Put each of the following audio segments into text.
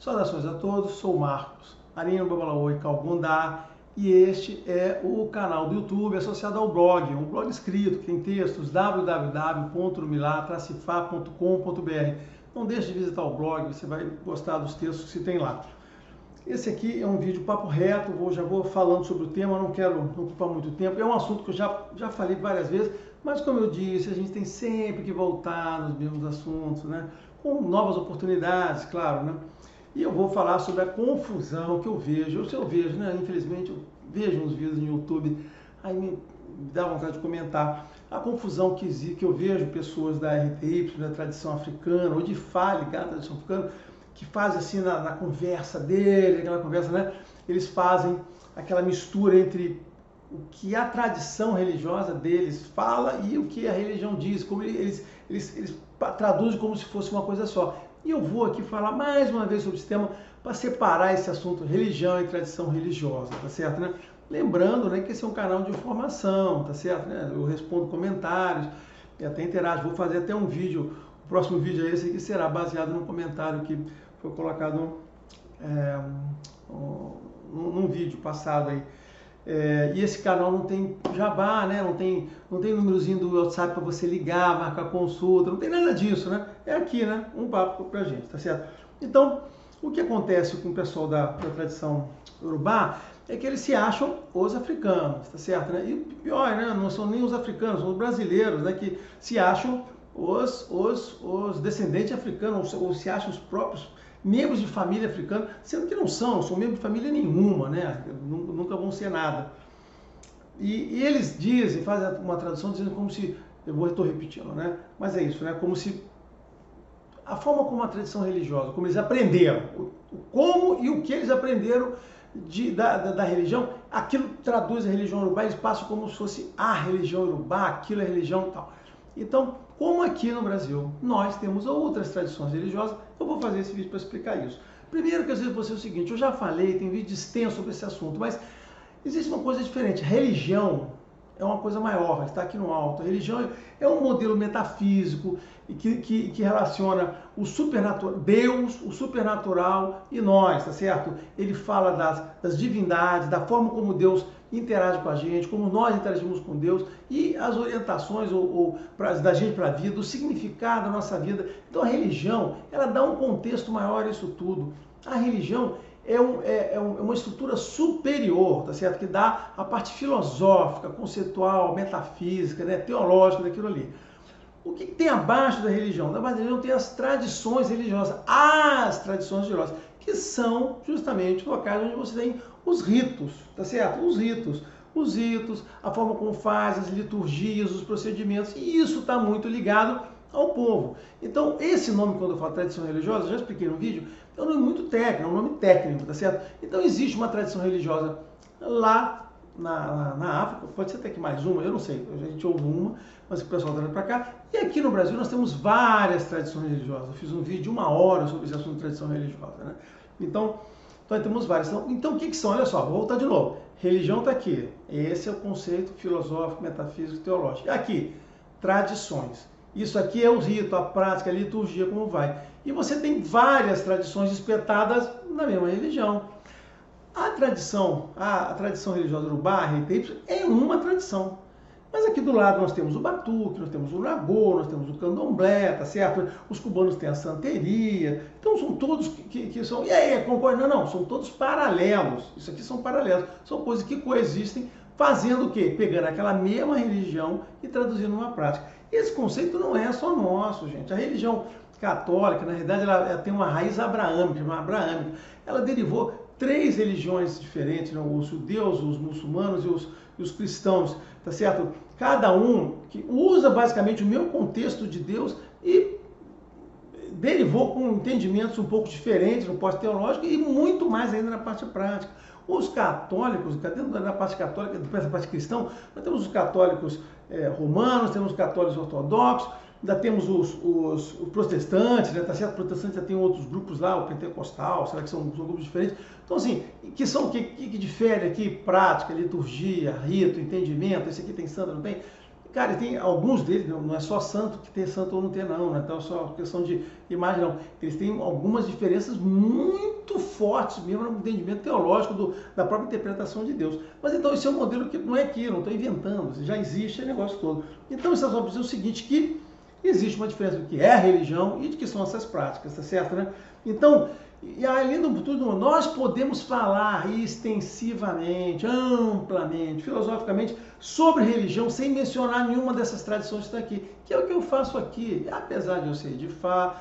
Saudações a todos, sou Marcos Arino Babalaoi Calgundá e este é o canal do YouTube associado ao blog, um blog escrito que tem textos www.numilá-fa.com.br. Não deixe de visitar o blog, você vai gostar dos textos que se tem lá. Esse aqui é um vídeo papo reto, já vou falando sobre o tema, não quero ocupar muito tempo. É um assunto que eu já falei várias vezes, mas como eu disse, a gente tem sempre que voltar nos mesmos assuntos, né? Com novas oportunidades, claro, né? E eu vou falar sobre a confusão que eu vejo. Né? Infelizmente, eu vejo uns vídeos no YouTube, aí me dá vontade de comentar. A confusão que eu vejo pessoas da RTY, da tradição africana, ou de Fá ligada à tradição africana, que fazem assim na conversa deles, aquela conversa, né? Eles fazem aquela mistura entre o que a tradição religiosa deles fala e o que a religião diz, como eles traduzem como se fosse uma coisa só. E eu vou aqui falar mais uma vez sobre esse tema para separar esse assunto religião e tradição religiosa, tá certo, né? Lembrando, né, que esse é um canal de informação, tá certo, né? Eu respondo comentários e até interajo. Vou fazer até um vídeo, o próximo vídeo é esse que será baseado num comentário que foi colocado num vídeo passado aí. E esse canal não tem jabá, né? Não tem númerozinho do WhatsApp para você ligar, marcar consulta, não tem nada disso, né? É aqui, né? Um papo pra gente, tá certo? Então, o que acontece com o pessoal da tradição Yorubá é que eles se acham os africanos, tá certo? Né? E pior, né? Não são nem os africanos, são os brasileiros, né? Que se acham os descendentes africanos, ou se acham os próprios membros de família africana, sendo que não são membros de família nenhuma, né? Nunca vão ser nada. E eles dizem, fazem uma tradução dizendo como se, estou repetindo, né? Mas é isso, né? Como se a forma como a tradição religiosa, como eles aprenderam, como e o que eles aprenderam da religião, aquilo traduz a religião Yorubá, eles passam como se fosse a religião Yorubá, aquilo é a religião e tal. Então, como aqui no Brasil nós temos outras tradições religiosas, eu vou fazer esse vídeo para explicar isso. Primeiro, quero dizer para você o seguinte, eu já falei, tem vídeo extenso sobre esse assunto, mas existe uma coisa diferente. Religião é uma coisa maior, está aqui no alto. A religião é um modelo metafísico que relaciona o supernatural, Deus, o supernatural e nós, tá certo? Ele fala das divindades, da forma como Deus interage com a gente, como nós interagimos com Deus e as orientações da gente para a vida, o significado da nossa vida. Então a religião, ela dá um contexto maior a isso tudo. A religião é uma estrutura superior, tá certo? Que dá a parte filosófica, conceitual, metafísica, né? Teológica daquilo ali. O que tem abaixo da religião? Na base da religião tem as tradições religiosas, que são justamente locais onde você tem os ritos, tá certo? Os ritos, a forma como faz, as liturgias, os procedimentos, e isso está muito ligado ao povo. Então, esse nome, quando eu falo tradição religiosa, já expliquei no vídeo, é um nome muito técnico, é um nome técnico, tá certo? Então, existe uma tradição religiosa lá na África, pode ser até que mais uma, eu não sei, a gente ouve uma, mas o pessoal está indo para cá. E aqui no Brasil nós temos várias tradições religiosas. Eu fiz um vídeo de 1 hora sobre esse assunto de tradição religiosa, né? Então nós temos várias. Então o que são? Olha só, vou voltar de novo. Religião está aqui. Esse é o conceito filosófico, metafísico, teológico. Aqui, tradições. Isso aqui é o rito, a prática, a liturgia, como vai. E você tem várias tradições espetadas na mesma religião. A tradição religiosa Yorubá, a RTY, é uma tradição. Mas aqui do lado nós temos o batuque, nós temos o nagô, nós temos o candomblé, tá certo? Os cubanos têm a santeria. Então são todos que são... E aí, concorda? Não, são todos paralelos. Isso aqui são paralelos. São coisas que coexistem, fazendo o quê? Pegando aquela mesma religião e traduzindo numa prática. Esse conceito não é só nosso, gente. A religião católica, na realidade, ela tem uma raiz abraâmica. Ela derivou 3 religiões diferentes, né? Os judeus, os muçulmanos e os cristãos, tá certo? Cada um que usa basicamente o mesmo contexto de Deus e derivou com entendimentos um pouco diferentes no pós-teológico e muito mais ainda na parte prática. Os católicos, dentro da parte católica, da parte cristã, nós temos os católicos romanos, temos os católicos ortodoxos, ainda temos os protestantes, né? Tá certo? Os protestantes já tem outros grupos lá, o pentecostal, será que são grupos diferentes? Então, assim, que são o que difere aqui? Prática, liturgia, rito, entendimento, esse aqui tem santo, não tem? Cara, tem alguns deles, não é só santo que tem santo ou não tem não é então só questão de imagem não. Eles têm algumas diferenças muito fortes mesmo no entendimento teológico da própria interpretação de Deus. Mas então esse é um modelo que não é aqui, eu não estou inventando, já existe esse negócio todo. Então isso é só para dizer o seguinte, que existe uma diferença do que é a religião e de que são essas práticas, tá certo, né? Então, e além do tudo, nós podemos falar extensivamente, amplamente, filosoficamente, sobre religião, sem mencionar nenhuma dessas tradições que está aqui, que é o que eu faço aqui. Apesar de eu ser de Fá,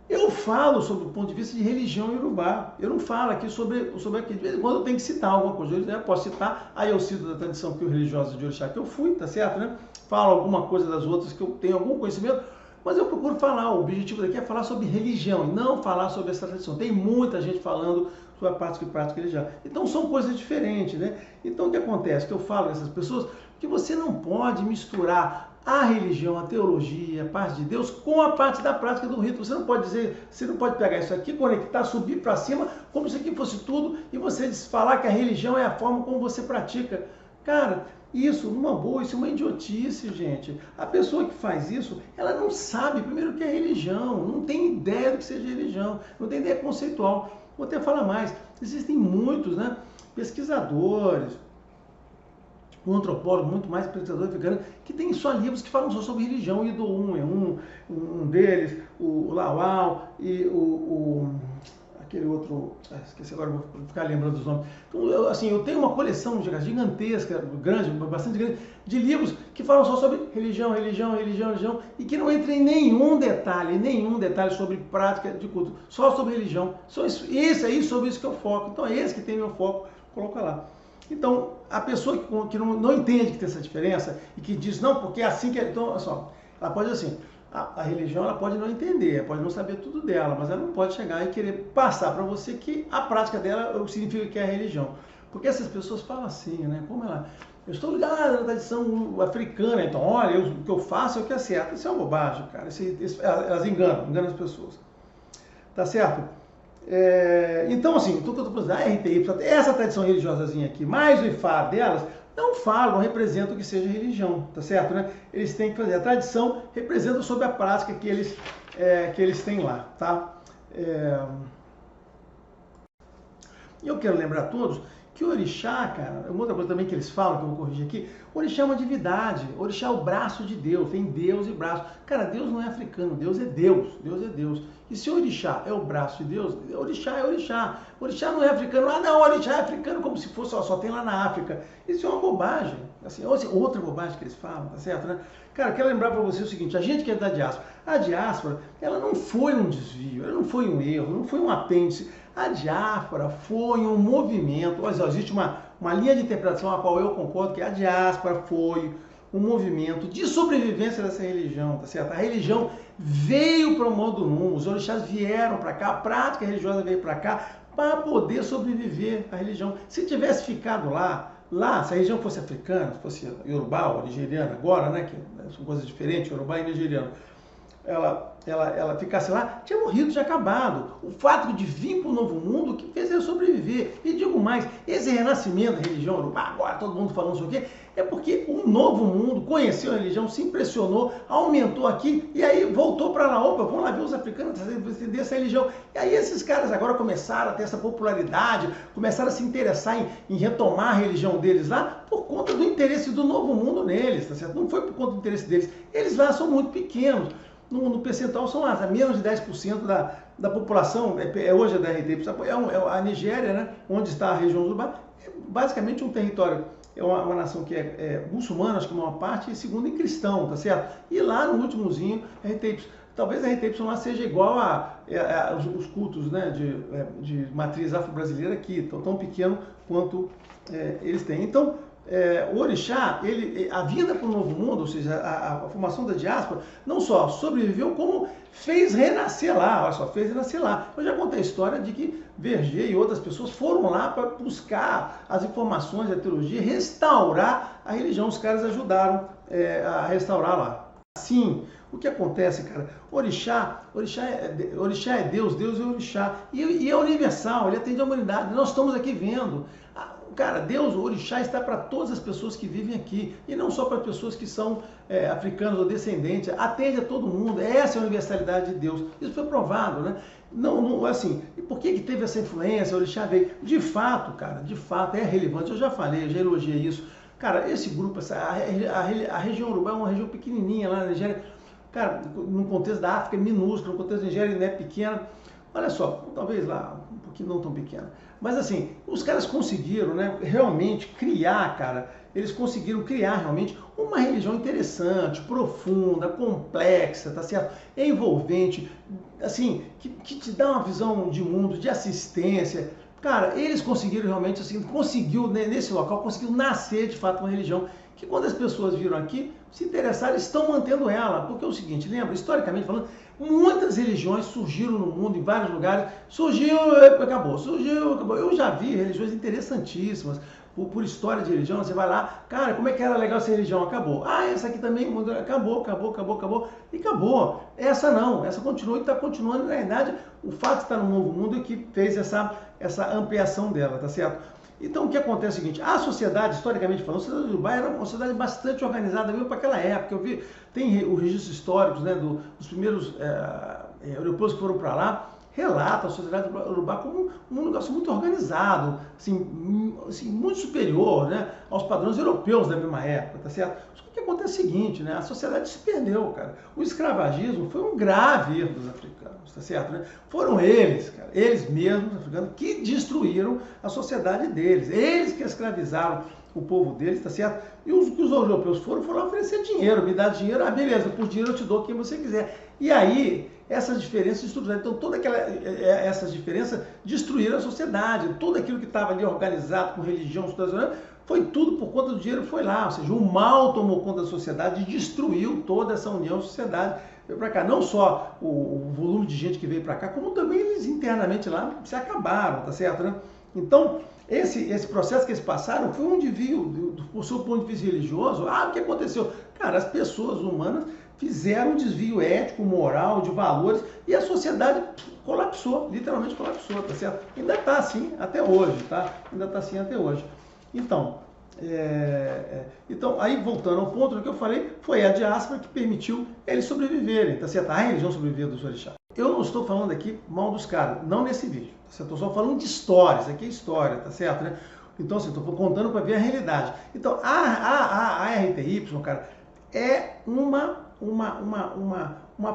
eu falo sobre o ponto de vista de religião iorubá. Eu não falo aqui sobre aqui. De vez em quando eu tenho que citar alguma coisa. Eu posso citar, aí eu cito da tradição religiosa de Orixá que eu fui, tá certo, né? Falo alguma coisa das outras que eu tenho algum conhecimento, mas eu procuro falar, o objetivo daqui é falar sobre religião e não falar sobre essa tradição. Tem muita gente falando sobre a prática e prática religião. Então são coisas diferentes, né? Então o que acontece? Que eu falo a essas pessoas que você não pode misturar a religião, a teologia, a parte de Deus com a parte da prática do rito. Você não pode dizer, você não pode pegar isso aqui, conectar, subir para cima, como se aqui fosse tudo, e você falar que a religião é a forma como você pratica. Cara, isso, numa boa, isso é uma idiotice, gente. A pessoa que faz isso, ela não sabe, primeiro, o que é religião, não tem ideia do que seja religião, não tem ideia conceitual. Vou até falar mais, existem muitos, né, pesquisadores, um antropólogo, muito mais pesquisador africano, que tem só livros que falam só sobre religião. O Ido é um deles, o Lawal e aquele outro, esqueci agora, vou ficar lembrando dos nomes. Então, eu tenho uma coleção gigantesca, grande, bastante grande, de livros que falam só sobre religião, e que não entra em nenhum detalhe sobre prática de culto, só sobre religião. Só isso, esse aí, sobre isso que eu foco. Então é esse que tem meu foco, coloca lá. Então, a pessoa que não entende que tem essa diferença e que diz, não, porque é assim que é. Então, olha só, ela pode assim, a religião ela pode não entender, pode não saber tudo dela, mas ela não pode chegar e querer passar para você que a prática dela significa que é a religião. Porque essas pessoas falam assim, né? Como ela, eu estou ligado na tradição africana, então, olha, o que eu faço é o que é certo. Isso é uma bobagem, cara. Elas enganam as pessoas. Tá certo? Então, assim, o que eu estou falando, a RTY, essa tradição religiosazinha aqui, mais o Ifá delas, não falam, não representam que seja religião, tá certo, né? Eles têm que fazer, a tradição representa sobre a prática que eles têm lá, tá? E eu quero lembrar a todos que o Orixá, cara, uma outra coisa também que eles falam, que eu vou corrigir aqui, o Orixá é uma divindade, o Orixá é o braço de Deus, tem Deus e braço. Cara, Deus não é africano, Deus é Deus, Deus é Deus. E se o Orixá é o braço de Deus, Orixá é Orixá. Orixá não é africano, não, Orixá é africano como se fosse, só tem lá na África. Isso é uma bobagem, assim, outra bobagem que eles falam, tá certo, né? Cara, eu quero lembrar para você o seguinte, a gente que é da diáspora, a diáspora, ela não foi um desvio, ela não foi um erro, não foi um apêndice. A diáspora foi um movimento, olha, existe uma linha de interpretação a qual eu concordo, que a diáspora foi um movimento de sobrevivência dessa religião, tá certo? A religião veio para o mundo mundo, os orixás vieram para cá, a prática religiosa veio para cá para poder sobreviver a religião. Se tivesse ficado lá, se a religião fosse africana, se fosse iorubá ou nigeriana agora, né, que são coisas diferentes, iorubá e nigeriano, ela ficasse lá, tinha morrido, tinha acabado. O fato de vir para o novo mundo que fez ele sobreviver. E digo mais, esse renascimento da religião iorubá, agora todo mundo falando isso aqui, é porque o novo mundo conheceu a religião, se impressionou, aumentou aqui, e aí voltou para lá, opa, vamos lá ver os africanos entender essa religião. E aí esses caras agora começaram a ter essa popularidade, começaram a se interessar em retomar a religião deles lá, por conta do interesse do novo mundo neles, tá certo? Não foi por conta do interesse deles. Eles lá são muito pequenos. No percentual são lá, menos de 10% da população, hoje é da RT, a Nigéria, né, onde está a região do Urubá, é basicamente um território, é uma nação que é muçulmana, acho que uma parte, e segundo em cristão, tá certo? E lá no últimozinho, talvez a RT lá seja igual os cultos, né, de matriz afro-brasileira aqui, tão pequeno quanto eles têm. Então, o Orixá, a vinda para o novo mundo, ou seja, a formação da diáspora, não só sobreviveu, como fez renascer lá, olha só, fez renascer lá. Eu já contei a história de que Verger e outras pessoas foram lá para buscar as informações da teologia, restaurar a religião, os caras ajudaram a restaurar lá. Assim, o que acontece, cara? Orixá é Deus, Deus é Orixá, e é universal, ele atende a humanidade, nós estamos aqui vendo. cara, Deus, o orixá está para todas as pessoas que vivem aqui, e não só para pessoas que são africanos ou descendentes, atende a todo mundo, essa é a universalidade de Deus. Isso foi provado, né? Não, assim, e por que teve essa influência, o orixá veio? De fato, cara, de fato, é relevante, eu já falei, eu já elogiei isso. Cara, esse grupo, a região Urubá é uma região pequenininha lá na Nigéria, cara, no contexto da África é minúsculo, no contexto da Nigéria não é pequena. Olha só, talvez lá, um pouquinho não tão pequena. Mas assim, os caras conseguiram, né, realmente criar, cara, eles conseguiram criar realmente uma religião interessante, profunda, complexa, tá certo? Envolvente, assim, que te dá uma visão de mundo, de assistência. Cara, eles conseguiram realmente, assim, conseguiu, né, nesse local, conseguiu nascer de fato uma religião que quando as pessoas viram aqui, se interessaram, estão mantendo ela. Porque é o seguinte, lembra, historicamente falando, muitas religiões surgiram no mundo, em vários lugares, surgiu, acabou. Eu já vi religiões interessantíssimas, por história de religião, você vai lá, cara, como é que era legal essa religião? Acabou. Ah, essa aqui também, acabou, e acabou. Essa não, essa continua e está continuando, na verdade, o fato de estar no novo mundo é que fez essa ampliação dela, tá certo? Então, o que acontece é o seguinte, a sociedade, historicamente falando, a sociedade do Dubai era uma sociedade bastante organizada mesmo para aquela época. Eu vi, tem os registros históricos, né, dos primeiros europeus que foram para lá, relata a sociedade do Urubá como um negócio muito organizado, assim, muito superior, né, aos padrões europeus da mesma época, tá certo? Só que o que acontece é o seguinte, né, a sociedade se perdeu, cara. O escravagismo foi um grave erro dos africanos, tá certo, né? Foram eles, cara, eles mesmos, africanos, que destruíram a sociedade deles, eles que escravizaram o povo deles, tá certo? E os europeus foram oferecer dinheiro, me dá dinheiro, ah, beleza, por dinheiro eu te dou quem você quiser. E aí, essas diferenças estruturadas, então essas diferenças destruíram a sociedade, tudo aquilo que estava ali organizado com religião, foi tudo por conta do dinheiro, foi lá, ou seja, o mal tomou conta da sociedade e destruiu toda essa união, sociedade. Veio para cá, não só o volume de gente que veio para cá, como também eles internamente lá se acabaram, tá certo, né? Então, esse processo que eles passaram foi um desvio, do seu ponto de vista religioso. Ah, o que aconteceu? Cara, as pessoas humanas fizeram um desvio ético, moral, de valores, e a sociedade colapsou, literalmente colapsou, tá certo? Ainda está assim até hoje, tá? Ainda está assim até hoje. Então, aí voltando ao ponto que eu falei, foi a diáspora que permitiu eles sobreviverem, tá certo? A religião sobreviveu dos orixás. Eu não estou falando aqui mal dos caras, não nesse vídeo, tá certo? Estou só falando de histórias, aqui é história, tá certo, né? Então, assim, estou contando para ver a realidade. Então, a RTY, cara, é uma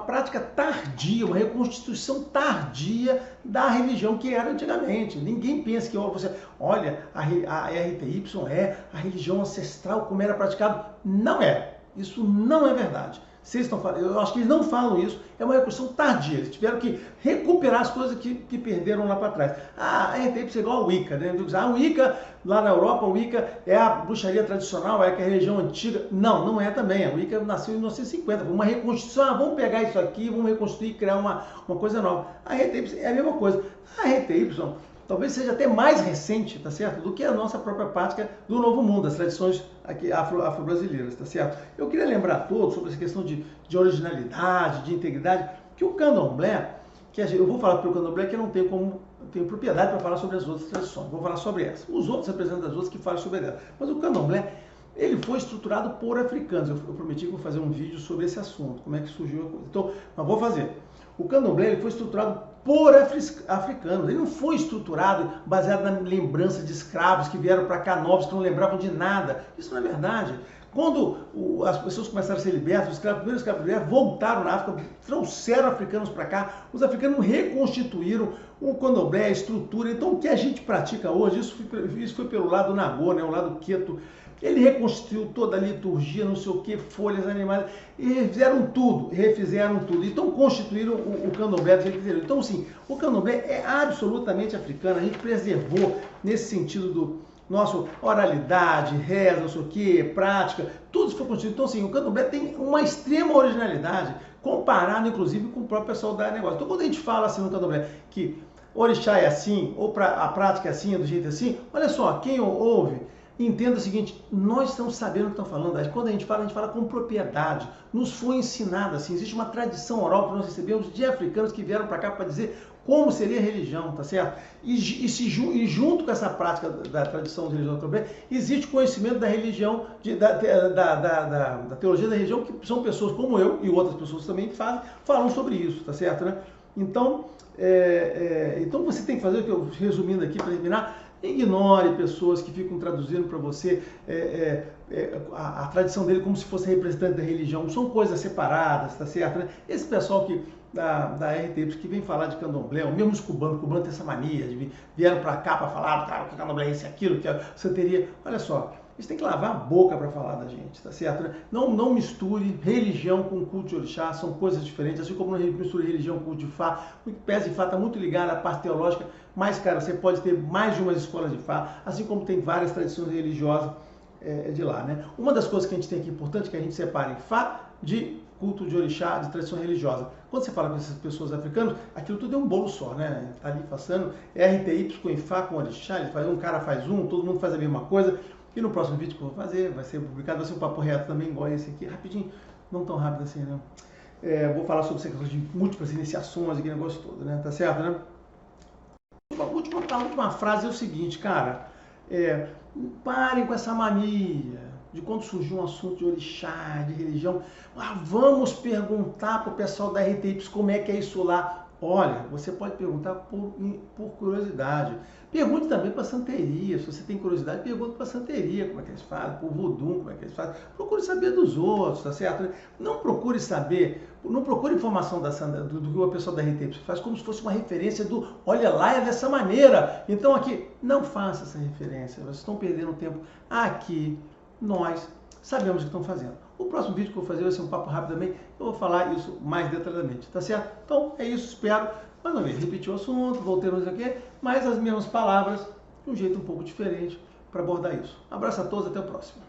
prática tardia, uma reconstituição tardia da religião que era antigamente. Ninguém pensa que olha, a RTY é a religião ancestral como era praticado. Não é. Isso não é verdade. Vocês estão falando, eu acho que eles não falam isso, é uma reconstrução tardia. Eles tiveram que recuperar as coisas que perderam lá para trás. A RTY é igual a Wicca, né? A Wicca, lá na Europa, a Wicca é a bruxaria tradicional, é a religião antiga. Não, não é também. A Wicca nasceu em 1950, foi uma reconstrução. Vamos pegar isso aqui, vamos reconstruir e criar uma coisa nova. A RTY é a mesma coisa. A RTY talvez seja até mais recente, tá certo? Do que a nossa própria prática do Novo Mundo, as tradições aqui afro-brasileiras, tá certo? Eu queria lembrar a todos sobre essa questão de originalidade, de integridade, que o candomblé, eu vou falar pelo candomblé que eu não tenho propriedade para falar sobre as outras tradições, vou falar sobre essa. Os outros representantes das outras que falam sobre elas. Mas o candomblé, ele foi estruturado por africanos. Eu prometi que vou fazer um vídeo sobre esse assunto, como é que surgiu a coisa. Então, mas vou fazer. O candomblé ele foi estruturado por africanos. Ele não foi estruturado baseado na lembrança de escravos que vieram para cá novos, que não lembravam de nada. Isso não é verdade. Quando as pessoas começaram a ser libertas, os primeiros escravos libertos voltaram na África, trouxeram africanos para cá, os africanos reconstituíram o candomblé, a estrutura. Então, o que a gente pratica hoje, isso foi pelo lado Nagô, né, o lado Queto. Ele reconstruiu toda a liturgia, não sei o que, folhas, animais, e refizeram tudo. Então constituíram o candomblé do jeito que eles. Então, sim, o candomblé é absolutamente africano. A gente preservou nesse sentido do nosso oralidade, reza, não sei o que, prática, tudo isso foi constituído. Então, sim, o candomblé tem uma extrema originalidade, comparado, inclusive, com o próprio pessoal da negócio. Então, quando a gente fala assim no candomblé, que orixá é assim, ou a prática é assim, do jeito assim, olha só, quem ouve Entenda o seguinte, nós estamos sabendo o que estamos falando. Quando a gente fala com propriedade. Nos foi ensinado assim, existe uma tradição oral que nós recebemos de africanos que vieram para cá para dizer como seria a religião, tá certo? E junto com essa prática da tradição de religião também, existe conhecimento da religião, da teologia da religião, que são pessoas como eu e outras pessoas também falam sobre isso, tá certo, né? Então, então você tem que fazer o que eu, resumindo aqui para terminar, ignore pessoas que ficam traduzindo para você a tradição dele como se fosse representante da religião. São coisas separadas, tá certo? Né? Esse pessoal da RT que vem falar de candomblé, mesmo os cubanos tem essa mania, vieram para cá para falar, cara, que candomblé é isso e aquilo, que a santeria. Olha só, eles têm que lavar a boca para falar da gente, tá certo? Né? Não misture religião com culto de orixá, são coisas diferentes, assim como não misture religião com culto de Fá. O pés de Fá está muito ligado à parte teológica, mas, cara, você pode ter mais de umas escolas de Fá, assim como tem várias tradições religiosas de lá, né? Uma das coisas que a gente tem aqui importante é que a gente separe Fá de culto de orixá, de tradição religiosa. Quando você fala com essas pessoas africanas, aquilo tudo é um bolo só, né? Tá ali passando RTY com Ifá, com orixá, um cara faz todo mundo faz a mesma coisa. E no próximo vídeo que eu vou fazer, vai ser publicado, vai ser um papo reto também, igual esse aqui, rapidinho, não tão rápido assim, né? Vou falar sobre essa questão de múltiplas iniciações, aquele negócio todo, né? Tá certo, né? A última frase é o seguinte, cara, parem com essa mania de quando surgir um assunto de orixá, de religião, vamos perguntar para o pessoal da RTY como é que é isso lá. Olha, você pode perguntar por curiosidade. Pergunte também para a santeria. Se você tem curiosidade, pergunte para a santeria como é que eles fazem, para o voodoo, como é que eles fazem. Procure saber dos outros, tá certo? Não procure saber, não procure informação do que o pessoal da RTY faz como se fosse uma referência do olha lá, é dessa maneira. Então aqui, não faça essa referência. Vocês estão perdendo tempo aqui. Nós sabemos o que estão fazendo. O próximo vídeo que eu vou fazer vai ser um papo rápido também. Eu vou falar isso mais detalhadamente, tá certo? Então é isso, espero. Mais uma vez, repetir o assunto, voltei a aqui, mas as mesmas palavras de um jeito um pouco diferente para abordar isso. Um abraço a todos, até o próximo.